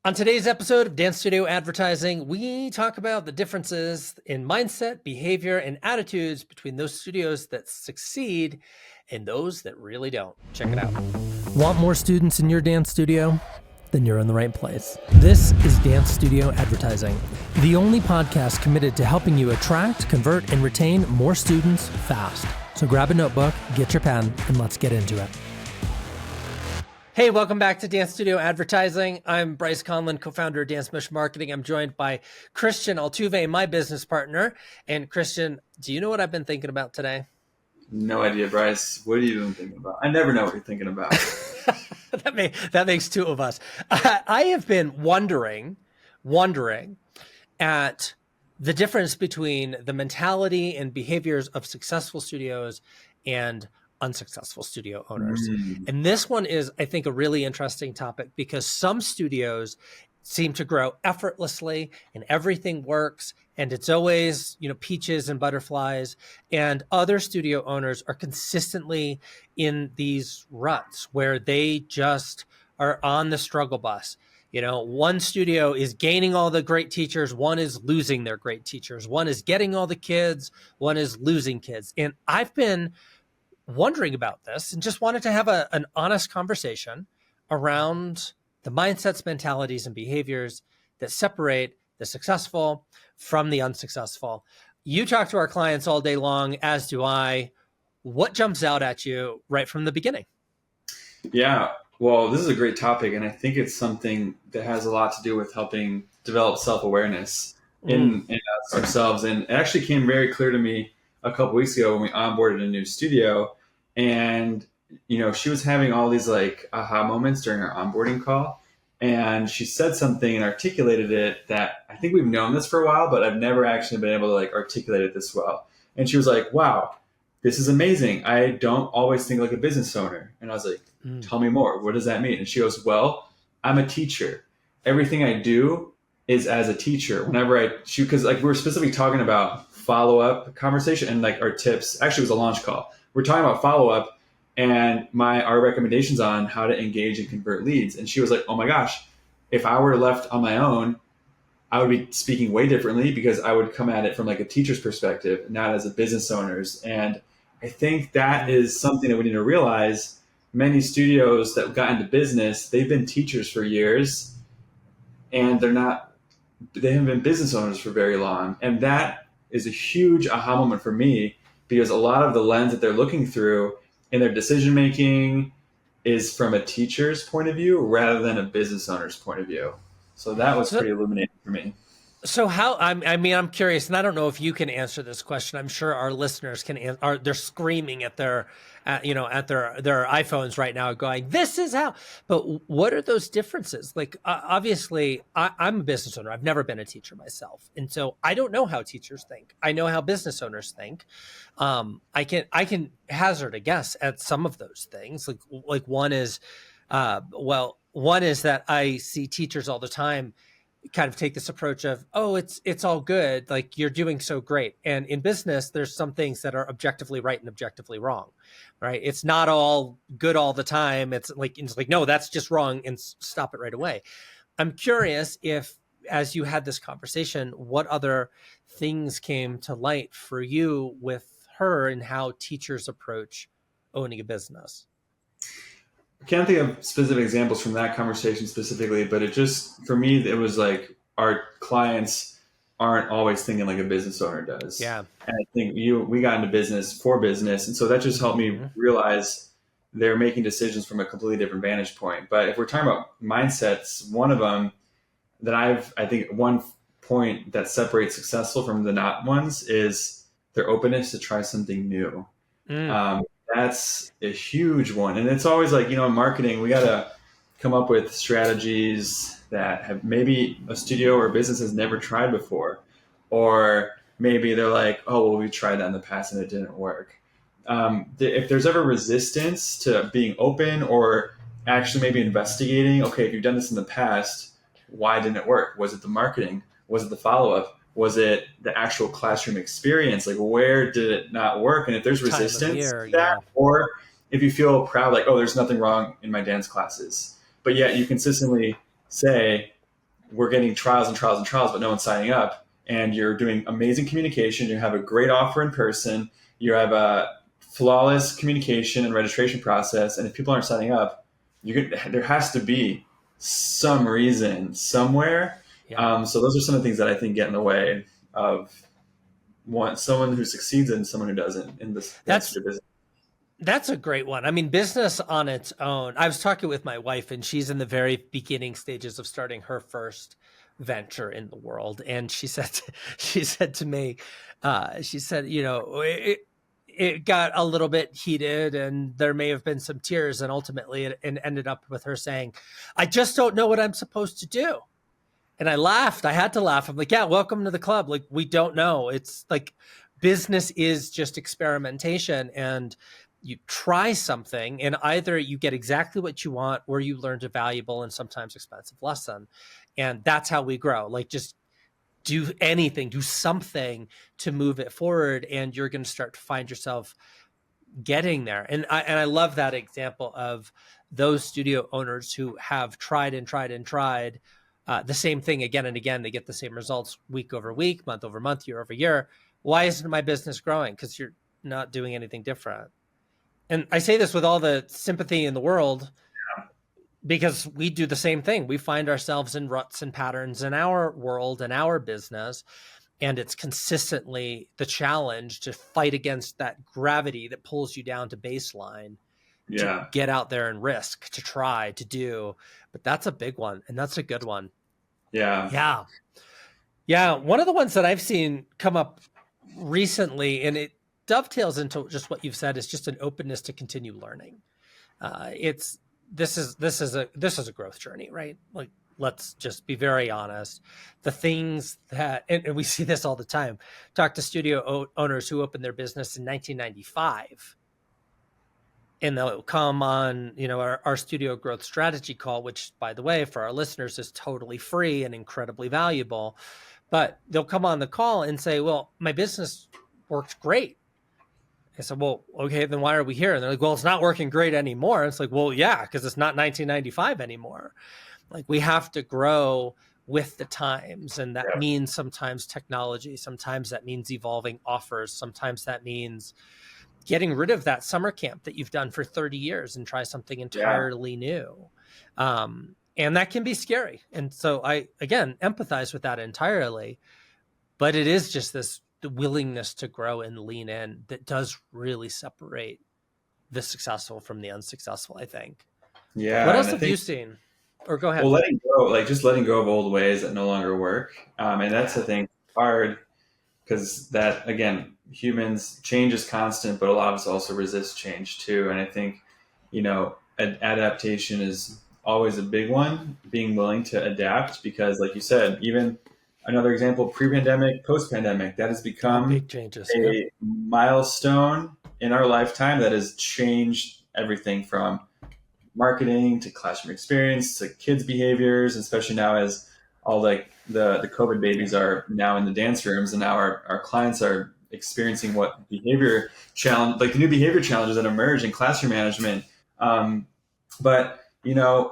On today's episode of Dance Studio Advertising, we talk about the differences in mindset, behavior, and attitudes between those studios that succeed and those that really don't. Check it out. Want more students in your dance studio? Then you're in the right place. This is Dance Studio Advertising, the only podcast committed to helping you attract, convert, and retain more students fast. So grab a notebook, get your pen, and let's get into it. Hey, welcome back to Dance Studio Advertising. I'm Bryce Conlon, co-founder of Dance Mesh Marketing. I'm joined by Kristian Altuve, my business partner. And Kristian, do you know what I've been thinking about today? No idea, Bryce. What are you even thinking about? I never know what you're thinking about. That makes two of us. I have been wondering at the difference between the mentality and behaviors of successful studios and unsuccessful studio owners. And this one is, I think, a really interesting topic because some studios seem to grow effortlessly and everything works and it's always, peaches and butterflies. And other studio owners are consistently in these ruts where they just are on the struggle bus. One studio is gaining all the great teachers. One is losing their great teachers. One is getting all the kids. One is losing kids. And I've been wondering about this and just wanted to have an honest conversation around the mindsets, mentalities, and behaviors that separate the successful from the unsuccessful. You talk to our clients all day long, as do I. What jumps out at you right from the beginning? Yeah, well, this is a great topic, and I think it's something that has a lot to do with helping develop self-awareness in ourselves. And it actually came very clear to me a couple weeks ago when we onboarded a new studio. And, she was having all these aha moments during our onboarding call. And she said something and articulated it that I think we've known this for a while, but I've never actually been able to articulate it this well. And she was like, wow, this is amazing. I don't always think like a business owner. And I was like, tell me more. What does that mean? And she goes, well, I'm a teacher. Everything I do is as a teacher. Because we were specifically talking about follow-up conversation and our tips. Actually, it was a launch call. We're talking about follow-up and our recommendations on how to engage and convert leads. And she was like, oh my gosh, if I were left on my own, I would be speaking way differently because I would come at it from a teacher's perspective, not as a business owner's. And I think that is something that we need to realize. Many studios that got into business, they've been teachers for years and they haven't been business owners for very long. And that is a huge aha moment for me because a lot of the lens that they're looking through in their decision-making is from a teacher's point of view rather than a business owner's point of view. So that was pretty illuminating for me. So I'm curious, and I don't know if you can answer this question. I'm sure our listeners can. They're screaming at their iPhones right now, going, "This is how." But what are those differences? Obviously, I'm a business owner. I've never been a teacher myself, and so I don't know how teachers think. I know how business owners think. I can hazard a guess at some of those things. One is that I see teachers all the time kind of take this approach of, oh, it's all good. You're doing so great. And in business, there's some things that are objectively right and objectively wrong, right? It's not all good all the time. It's like, no, that's just wrong and stop it right away. I'm curious if, as you had this conversation, what other things came to light for you with her and how teachers approach owning a business? I can't think of specific examples from that conversation specifically, but for me, it was our clients aren't always thinking like a business owner does. Yeah. And I think we got into business for business. And so that just helped me realize they're making decisions from a completely different vantage point. But if we're talking about mindsets, one of them that I think one point that separates successful from the not ones is their openness to try something new. That's a huge one. And it's always in marketing, we got to come up with strategies that have maybe a studio or a business has never tried before. Or maybe they're like, oh, well, we tried that in the past and it didn't work. If there's ever resistance to being open or actually maybe investigating, okay, if you've done this in the past, why didn't it work? Was it the marketing? Was it the follow-up? Was it the actual classroom experience? Where did it not work? And if there's resistance to that, or if you feel proud, oh, there's nothing wrong in my dance classes, but yet you consistently say, we're getting trials and trials and trials, but no one's signing up. And you're doing amazing communication. You have a great offer in person. You have a flawless communication and registration process. And if people aren't signing up, there has to be some reason somewhere. Yeah. So those are some of the things that I think get in the way of someone who succeeds and someone who doesn't in this business. That's a great one. I mean, business on its own. I was talking with my wife, and she's in the very beginning stages of starting her first venture in the world. And she said to me, she said, you know, it got a little bit heated, and there may have been some tears, and ultimately it ended up with her saying, "I just don't know what I'm supposed to do." And I laughed. I had to laugh. I'm like, yeah, welcome to the club. Like, we don't know. It's like business is just experimentation, and you try something and either you get exactly what you want or you learned a valuable and sometimes expensive lesson. And that's how we grow. Like, just do anything, do something to move it forward, and you're going to start to find yourself getting there. And I love that example of those studio owners who have tried and tried and tried the same thing again and again. They get the same results week over week, month over month, year over year. Why isn't my business growing? Because you're not doing anything different. And I say this with all the sympathy in the world, because we do the same thing. We find ourselves in ruts and patterns in our world and our business. And it's consistently the challenge to fight against that gravity that pulls you down to baseline, to get out there and risk, to try, to do. But that's a big one. And that's a good one. Yeah. One of the ones that I've seen come up recently, and it dovetails into just what you've said, is just an openness to continue learning. This is a growth journey, right? Like, let's just be very honest. The things that, and we see this all the time, talk to studio owners who opened their business in 1995, and they'll come on, our studio growth strategy call, which, by the way, for our listeners is totally free and incredibly valuable. But they'll come on the call and say, well, my business worked great. I said, well, okay, then why are we here? And they're like, well, it's not working great anymore. It's like, well, yeah, because it's not 1995 anymore. Like, we have to grow with the times. And that means sometimes technology. Sometimes that means evolving offers. Sometimes that means getting rid of that summer camp that you've done for 30 years and try something entirely new. And that can be scary. And so I, again, empathize with that entirely. But it is just the willingness to grow and lean in that does really separate the successful from the unsuccessful, I think. Yeah. What else have you seen? Or go ahead. Well, letting go of old ways that no longer work. And that's, I think, hard, because that, again, change is constant, but a lot of us also resist change too. And I think, adaptation is always a big one, being willing to adapt, because like you said, even another example, pre-pandemic, post-pandemic, that has become big changes, a milestone in our lifetime that has changed everything from marketing to classroom experience to kids' behaviors, especially now as all like the COVID babies are now in the dance rooms, and now our clients are experiencing what behavior challenge, like the new behavior challenges that emerge in classroom management. But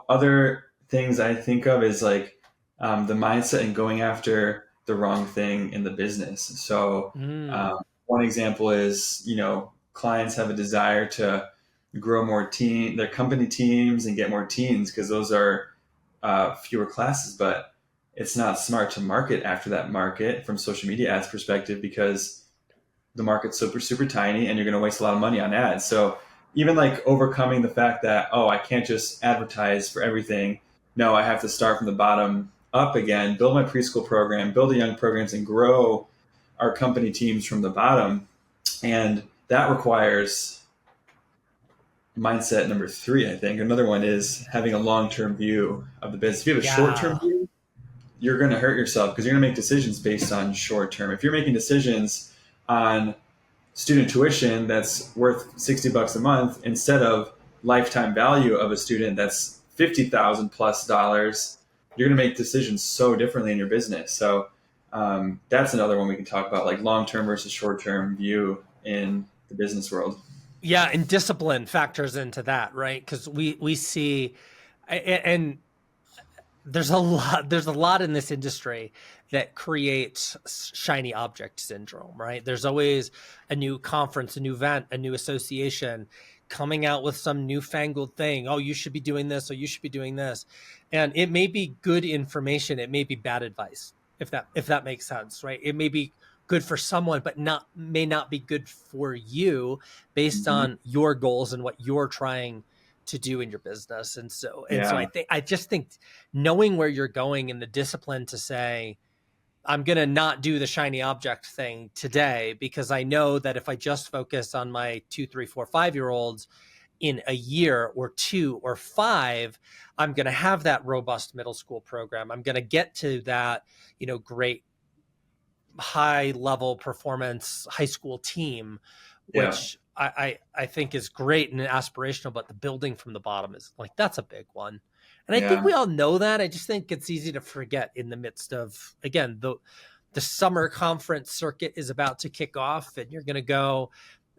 other things I think of is like the mindset and going after the wrong thing in the business. So one example is, clients have a desire to grow their company teams and get more teams, because those are fewer classes, but it's not smart to market after that market from social media ads perspective, because the market's super, super tiny and you're going to waste a lot of money on ads. So even like overcoming the fact that, I can't just advertise for everything. No, I have to start from the bottom up again, build my preschool program, build the young programs, and grow our company teams from the bottom. And that requires mindset number 3, I think. Another one is having a long-term view of the business. If you have a short-term view, you're going to hurt yourself, because you're going to make decisions based on short-term. If you're making decisions on student tuition that's worth $60 a month instead of lifetime value of a student that's $50,000 plus, you're going to make decisions so differently in your business. So that's another one we can talk about, like long-term versus short-term view in the business world. Yeah, and discipline factors into that, right? Because we see, and there's a lot in this industry that creates shiny object syndrome, right? There's always a new conference, a new event, a new association coming out with some newfangled thing. Oh, you should be doing this, or you should be doing this. And it may be good information, it may be bad advice, if that makes sense, right? It may be good for someone, but may not be good for you based Mhm. on your goals and what you're trying to do in your business. And so Yeah. I just think knowing where you're going and the discipline to say, I'm going to not do the shiny object thing today, because I know that if I just focus on my 2, 3, 4, 5 year olds in a year or 2 or 5, I'm going to have that robust middle school program. I'm going to get to that, great high level performance high school team, Yeah. which I think is great and aspirational, but the building from the bottom is like, that's a big one. And I think Yeah. we all know that. I just think it's easy to forget in the midst of, again, the summer conference circuit is about to kick off, and you're going to go,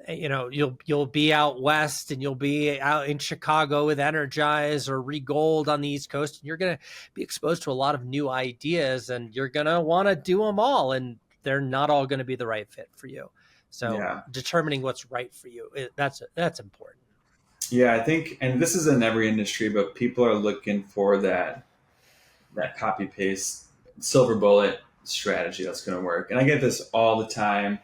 you'll be out west, and you'll be out in Chicago with Energize or Regold on the East Coast, and you're going to be exposed to a lot of new ideas, and you're going to want to do them all, and they're not all going to be the right fit for you. So Yeah. determining what's right for you, that's important. Yeah. I think, and this is in every industry, but people are looking for that copy paste silver bullet strategy that's going to work. And I get this all the time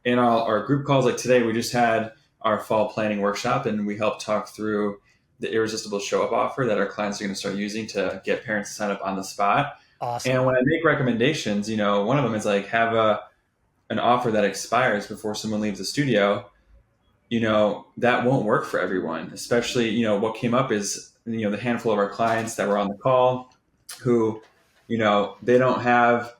in our group calls. Like today, we just had our fall planning workshop, and we helped talk through the irresistible show up offer that our clients are going to start using to get parents to sign up on the spot. Awesome. And when I make recommendations, one of them is like have an offer that expires before someone leaves the studio. That won't work for everyone, especially, what came up is, the handful of our clients that were on the call who, they don't have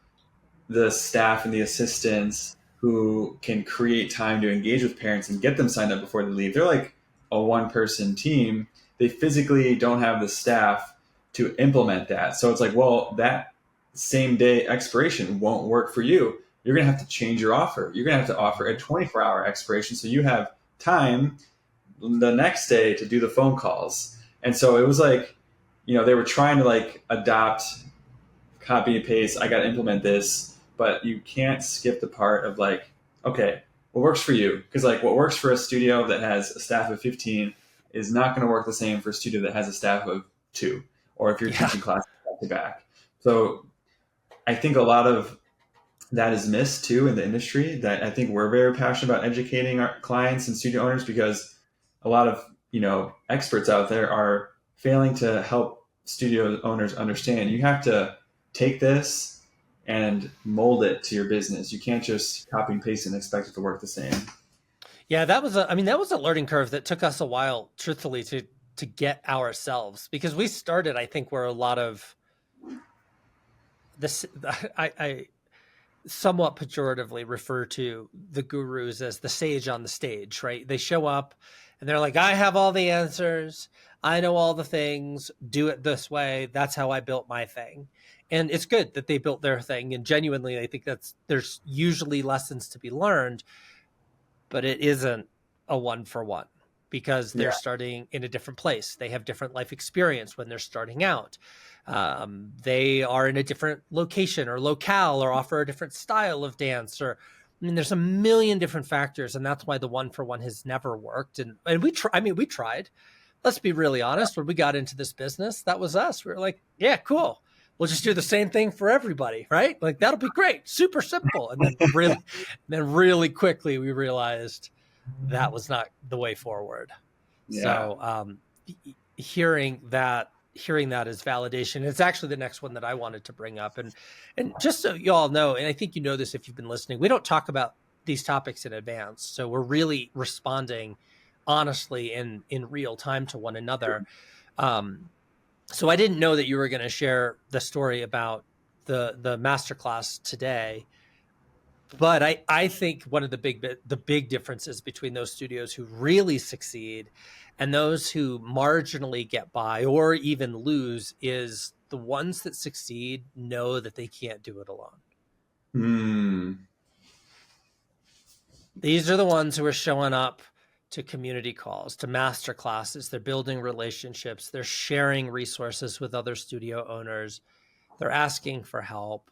the staff and the assistants who can create time to engage with parents and get them signed up before they leave. They're like a one person team. They physically don't have the staff to implement that. So it's like, well, that same day expiration won't work for you. You're going to have to change your offer. You're going to have to offer a 24-hour expiration so you have time the next day to do the phone calls. And so it was like, they were trying to like adopt, copy and paste. I got to implement this, but you can't skip the part of like, okay, what works for you? Because like what works for a studio that has a staff of 15 is not going to work the same for a studio that has a staff of 2, or if you're Yeah. teaching classes back to back. So I think a lot of that is missed too in the industry. That I think we're very passionate about educating our clients and studio owners, because a lot of experts out there are failing to help studio owners understand you have to take this and mold it to your business. You can't just copy and paste and expect it to work the same. Yeah, that was a learning curve that took us a while, truthfully, to get ourselves, because we started, I think, where a lot of this, I somewhat pejoratively refer to the gurus as the sage on the stage, right? They show up and they're like, I have all the answers. I know all the things. Do it this way. That's how I built my thing. And it's good that they built their thing. And genuinely, I think there's usually lessons to be learned, but it isn't a one for one, because Yeah. they're starting in a different place. They have different life experience when they're starting out. They are in a different location or locale, or offer a different style of dance, or there's a million different factors, and that's why the one for one has never worked. And we tried. Let's be really honest. When we got into this business, that was us. We were like, yeah, cool. We'll just do the same thing for everybody, right? Like that'll be great, super simple. And then really quickly we realized that was not the way forward. Yeah. So hearing that is validation. It's actually the next one that I wanted to bring up. And just so you all know, and I think you know this if you've been listening, we don't talk about these topics in advance. So we're really responding honestly in real time to one another. So I didn't know that you were going to share the story about the masterclass today. But I think one of the big differences between those studios who really succeed and those who marginally get by or even lose is the ones that succeed know that they can't do it alone. Mm. These are the ones who are showing up to community calls, to master classes. They're building relationships. They're sharing resources with other studio owners. They're asking for help.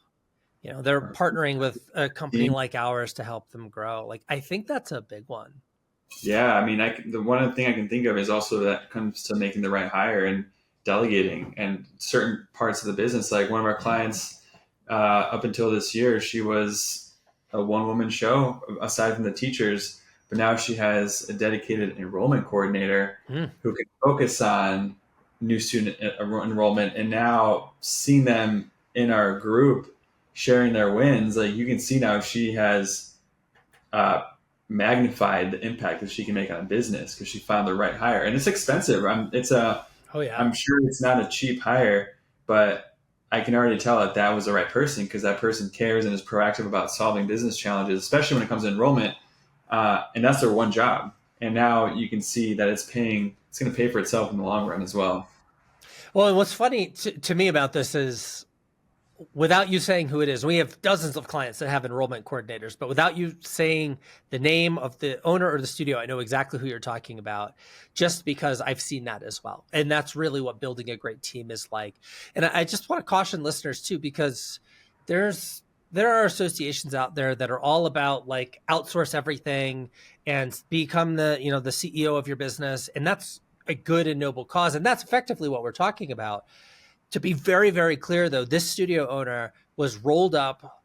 They're partnering with a company like ours to help them grow. Like, I think that's a big one. Yeah, I mean, the one thing I can think of is also that comes to making the right hire and delegating and certain parts of the business. Like one of our clients, up until this year, she was a one-woman show aside from the teachers, but now she has a dedicated enrollment coordinator who can focus on new student enrollment. And now seeing them in our group sharing their wins, like you can see now she has magnified the impact that she can make on a business because she found the right hire. And it's expensive. I'm sure it's not a cheap hire, but I can already tell that that was the right person because that person cares and is proactive about solving business challenges, especially when it comes to enrollment. And that's their one job. And now you can see that it's going to pay for itself in the long run as well. Well, and what's funny to me about this is, without you saying who it is, we have dozens of clients that have enrollment coordinators, but without you saying the name of the owner or the studio, I know exactly who you're talking about, just because I've seen that as well. And that's really what building a great team is like. And I just want to caution listeners too, because there are associations out there that are all about like outsource everything and become the CEO of your business. And that's a good and noble cause. And that's effectively what we're talking about. To be very, very clear, though, this studio owner was rolled up,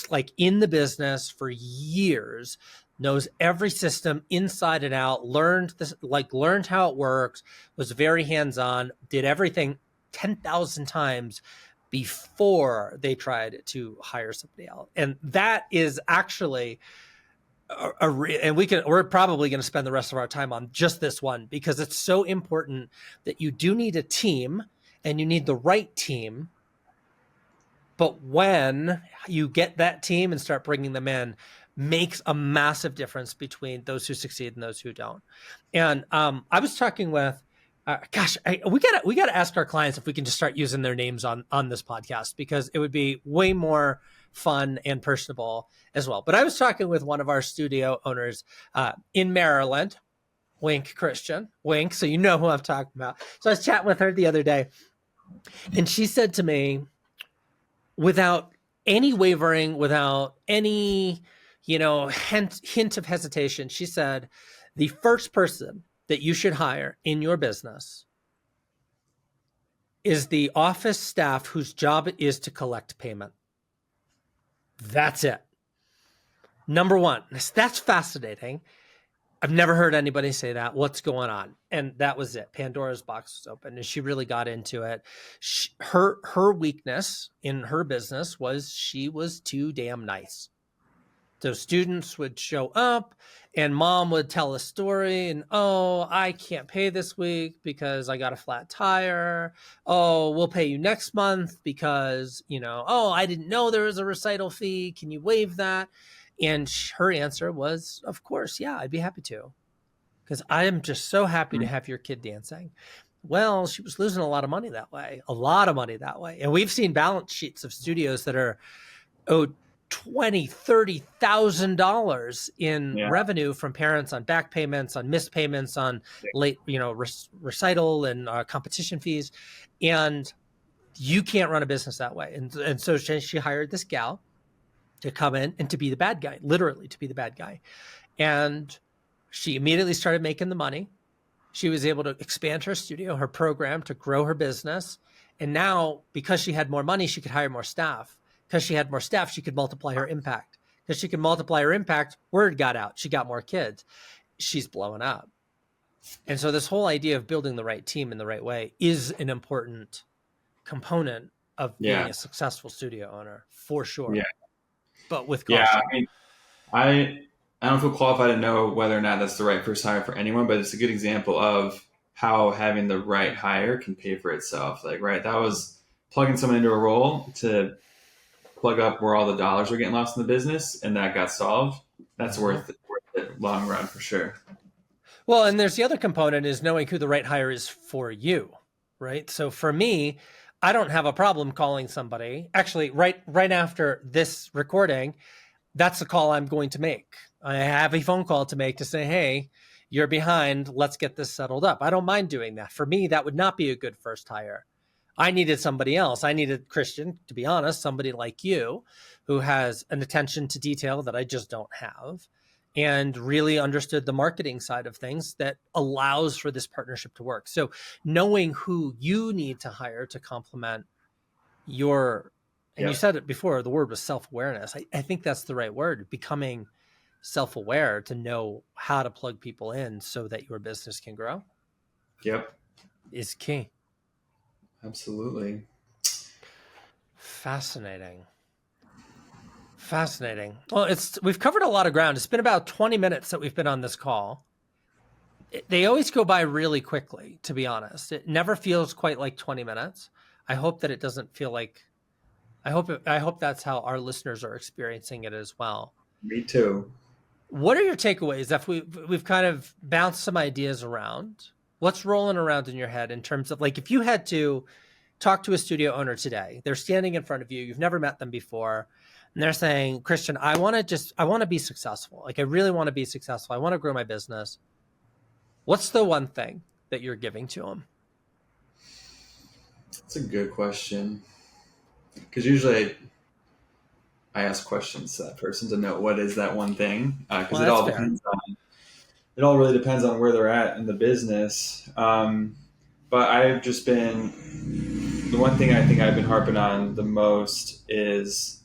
like in the business for years, knows every system inside and out, learned how it works, was very hands-on, did everything 10,000 times before they tried to hire somebody else. And that is actually and we're probably going to spend the rest of our time on just this one because it's so important that you do need a team. And you need the right team. But when you get that team and start bringing them in, makes a massive difference between those who succeed and those who don't. And I was talking with, we gotta ask our clients if we can just start using their names on this podcast because it would be way more fun and personable as well. But I was talking with one of our studio owners in Maryland, Wink Kristian, Wink. So you know who I'm talking about. So I was chatting with her the other day. And she said to me, without any wavering, without any, hint of hesitation, she said, the first person that you should hire in your business is the office staff whose job it is to collect payment. That's it. Number one. That's fascinating. I've never heard anybody say that. What's going on? And that was it. Pandora's box was open, and she really got into it. Her weakness in her business was she was too damn nice. So students would show up, and mom would tell a story, and I can't pay this week because I got a flat tire. Oh, we'll pay you next month because I didn't know there was a recital fee. Can you waive that? And her answer was, of course, yeah, I'd be happy to. Because I am just so happy to have your kid dancing. Well, she was losing a lot of money that way. And we've seen balance sheets of studios that are owed $20,000, $30,000 in revenue from parents on back payments, on missed payments, on late, recital and competition fees. And you can't run a business that way. And so she hired this gal to come in and to be the bad guy, literally to be the bad guy. And she immediately started making the money. She was able to expand her studio, her program, to grow her business. And now, because she had more money, she could hire more staff. Because she had more staff, she could multiply her impact. Because she could multiply her impact, word got out. She got more kids. She's blowing up. And so this whole idea of building the right team in the right way is an important component of being a successful studio owner, for sure. Yeah. But with caution. Yeah, I don't feel qualified to know whether or not that's the right first hire for anyone, but it's a good example of how having the right hire can pay for itself. Like, right, that was plugging someone into a role to plug up where all the dollars were getting lost in the business, and that got solved. That's worth it long run for sure. Well, and there's the other component is knowing who the right hire is for you, right? So for me, I don't have a problem calling somebody. Actually, right after this recording, that's the call I'm going to make. I have a phone call to make to say, hey, you're behind. Let's get this settled up. I don't mind doing that. For me, that would not be a good first hire. I needed somebody else. I needed, Kristian, to be honest, somebody like you who has an attention to detail that I just don't have and really understood the marketing side of things that allows for this partnership to work. So knowing who you need to hire to complement your, and you said it before, the word was self-awareness. I think that's the right word, becoming self-aware to know how to plug people in so that your business can grow. Yep. Is key. Absolutely. Fascinating. Well, we've covered a lot of ground. It's been about 20 minutes that we've been on this call. They always go by really quickly, to be honest. It never feels quite like 20 minutes. I hope that it doesn't feel like, I hope that's how our listeners are experiencing it as well. Me too. What are your takeaways? If we've kind of bounced some ideas around, what's rolling around in your head in terms of, like, if you had to talk to a studio owner today, they're standing in front of you, you've never met them before, and they're saying, Kristian, I want to be successful. Like, I really want to be successful. I want to grow my business. What's the one thing that you're giving to them? That's a good question. Because usually I ask questions to that person to know what is that one thing. Because it all depends on, it all really depends on where they're at in the business. But I've just been, the one thing I think I've been harping on the most is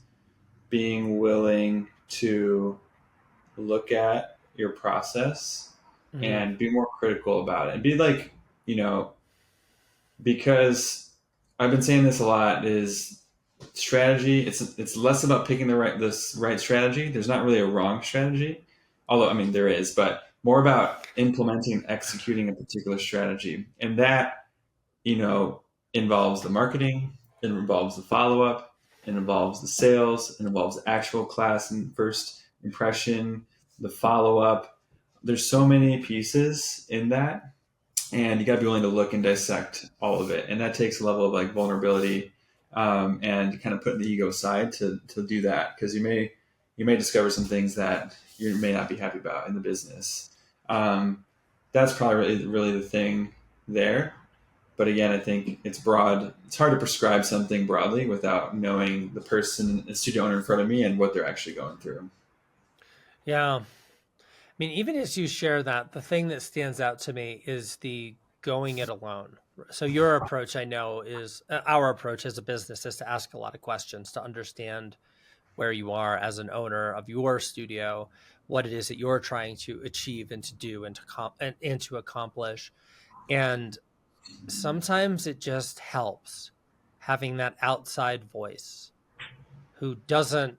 being willing to look at your process and be more critical about it and be like, because I've been saying this a lot, is strategy. It's less about picking the right strategy. There's not really a wrong strategy, although, I mean, there is, but more about implementing and executing a particular strategy. And that, involves the marketing, it involves the follow-up, it involves the sales, it involves the actual class and first impression, the follow-up. There's so many pieces in that, and you got to be willing to look and dissect all of it. And that takes a level of, like, vulnerability, and kind of putting the ego aside to do that, because you may discover some things that you may not be happy about in the business. That's probably really the thing there. But again, I think it's broad. It's hard to prescribe something broadly without knowing the person, the studio owner in front of me, and what they're actually going through. Yeah. I mean, even as you share that, the thing that stands out to me is the going it alone. So your approach, I know, is our approach as a business is to ask a lot of questions to understand where you are as an owner of your studio, what it is that you're trying to achieve and to do and to accomplish. And sometimes it just helps having that outside voice who doesn't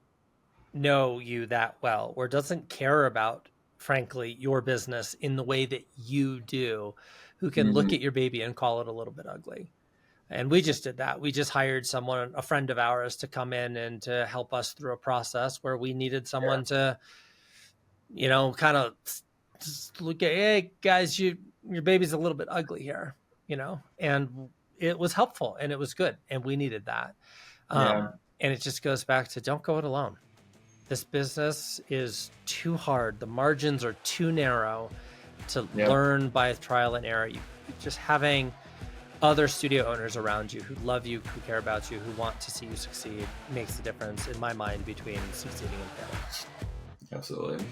know you that well or doesn't care about, frankly, your business in the way that you do, who can look at your baby and call it a little bit ugly. And we just did that. We just hired someone, a friend of ours, to come in and to help us through a process where we needed someone to, kind of look at, hey guys, your baby's a little bit ugly here, and it was helpful and it was good. And we needed that. And it just goes back to, don't go it alone. This business is too hard. The margins are too narrow to learn by trial and error. Just having other studio owners around you who love you, who care about you, who want to see you succeed makes the difference, in my mind, between succeeding and failing. Absolutely.